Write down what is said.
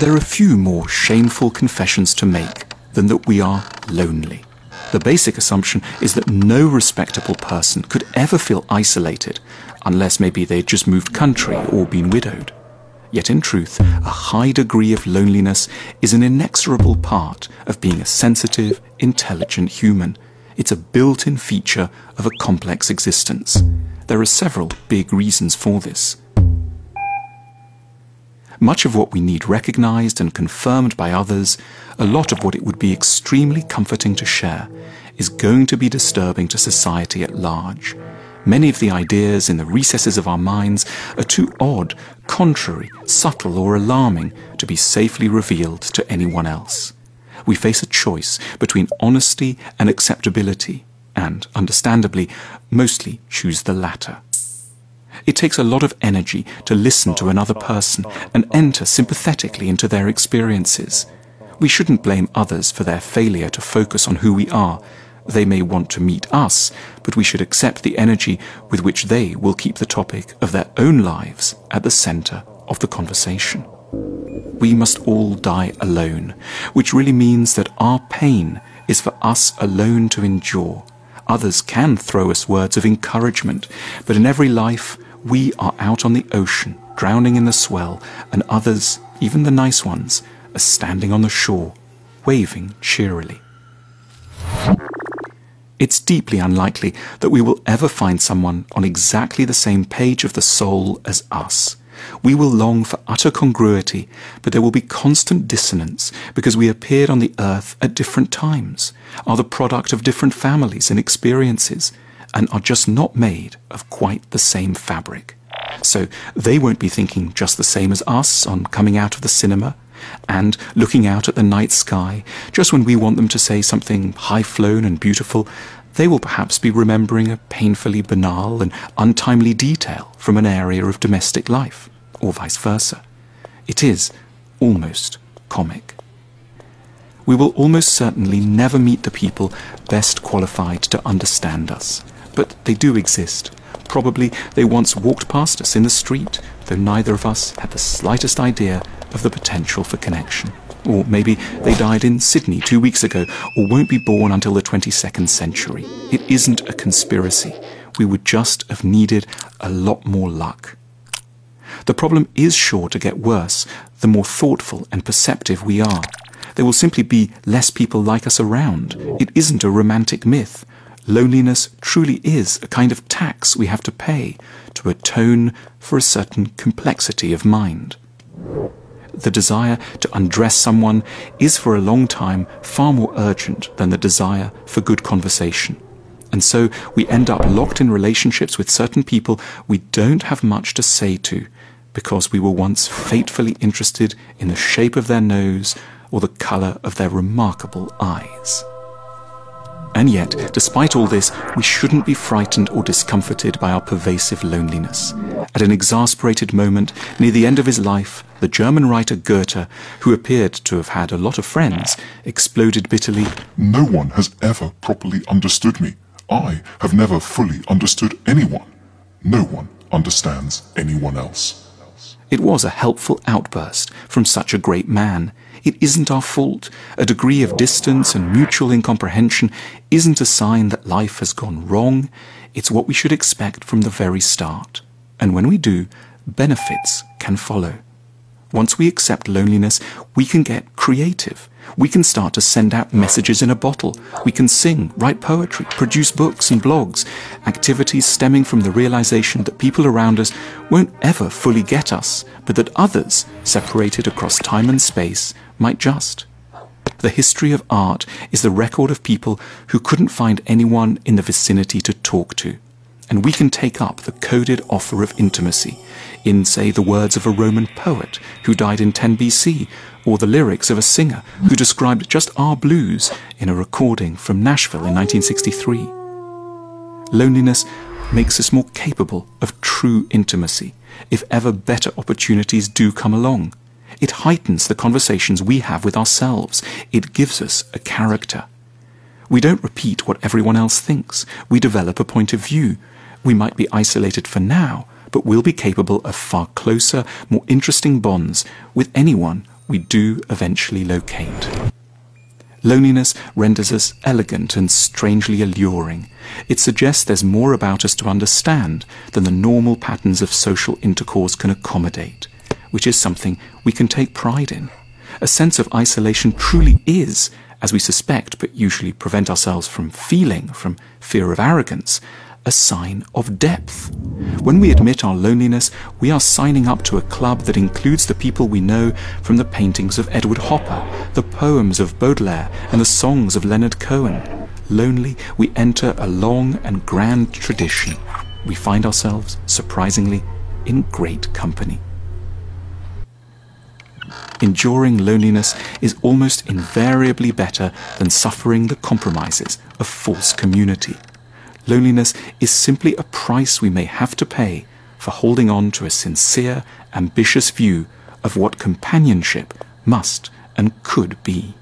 There are few more shameful confessions to make than that we are lonely. The basic assumption is that no respectable person could ever feel isolated, unless maybe they'd just moved country or been widowed. Yet in truth, a high degree of loneliness is an inexorable part of being a sensitive, intelligent human. It's a built-in feature of a complex existence. There are several big reasons for this. Much of what we need recognized and confirmed by others, a lot of what it would be extremely comforting to share, is going to be disturbing to society at large. Many of the ideas in the recesses of our minds are too odd, contrary, subtle or alarming to be safely revealed to anyone else. We face a choice between honesty and acceptability, and, understandably, mostly choose the latter. It takes a lot of energy to listen to another person and enter sympathetically into their experiences. We shouldn't blame others for their failure to focus on who we are. They may want to meet us, but we should accept the energy with which they will keep the topic of their own lives at the center of the conversation. We must all die alone, which really means that our pain is for us alone to endure. Others can throw us words of encouragement, but in every life we are out on the ocean, drowning in the swell, and others, even the nice ones, are standing on the shore, waving cheerily. It's deeply unlikely that we will ever find someone on exactly the same page of the soul as us. We will long for utter congruity, but there will be constant dissonance because we appeared on the earth at different times, are the product of different families and experiences, and are just not made of quite the same fabric. So they won't be thinking just the same as us on coming out of the cinema and looking out at the night sky. Just when we want them to say something high-flown and beautiful, they will perhaps be remembering a painfully banal and untimely detail from an area of domestic life, or vice versa. It is almost comic. We will almost certainly never meet the people best qualified to understand us, but they do exist. Probably they once walked past us in the street, though neither of us had the slightest idea of the potential for connection. Or maybe they died in Sydney 2 weeks ago, or won't be born until the 22nd century. It isn't a conspiracy. We would just have needed a lot more luck. The problem is sure to get worse the more thoughtful and perceptive we are. There will simply be less people like us around. It isn't a romantic myth. Loneliness truly is a kind of tax we have to pay to atone for a certain complexity of mind. The desire to undress someone is for a long time far more urgent than the desire for good conversation. And so we end up locked in relationships with certain people we don't have much to say to, because we were once fatefully interested in the shape of their nose or the colour of their remarkable eyes. And yet, despite all this, we shouldn't be frightened or discomforted by our pervasive loneliness. At an exasperated moment, near the end of his life, the German writer Goethe, who appeared to have had a lot of friends, exploded bitterly, "No one has ever properly understood me. I have never fully understood anyone. No one understands anyone else." It was a helpful outburst from such a great man. It isn't our fault. A degree of distance and mutual incomprehension isn't a sign that life has gone wrong. It's what we should expect from the very start. And when we do, benefits can follow. Once we accept loneliness, we can get creative. We can start to send out messages in a bottle. We can sing, write poetry, produce books and blogs, activities stemming from the realization that people around us won't ever fully get us, but that others, separated across time and space, might just. The history of art is the record of people who couldn't find anyone in the vicinity to talk to. And we can take up the coded offer of intimacy in, say, the words of a Roman poet who died in 10 BC, or the lyrics of a singer who described just our blues in a recording from Nashville in 1963. Loneliness makes us more capable of true intimacy if ever better opportunities do come along. It heightens the conversations we have with ourselves. It gives us a character. We don't repeat what everyone else thinks. We develop a point of view. We might be isolated for now, but we'll be capable of far closer, more interesting bonds with anyone we do eventually locate. Loneliness renders us elegant and strangely alluring. It suggests there's more about us to understand than the normal patterns of social intercourse can accommodate, which is something we can take pride in. A sense of isolation truly is, as we suspect but usually prevent ourselves from feeling from fear of arrogance, a sign of depth. When we admit our loneliness, we are signing up to a club that includes the people we know from the paintings of Edward Hopper, the poems of Baudelaire, and the songs of Leonard Cohen. Lonely, we enter a long and grand tradition. We find ourselves, surprisingly, in great company. Enduring loneliness is almost invariably better than suffering the compromises of false community. Loneliness is simply a price we may have to pay for holding on to a sincere, ambitious view of what companionship must and could be.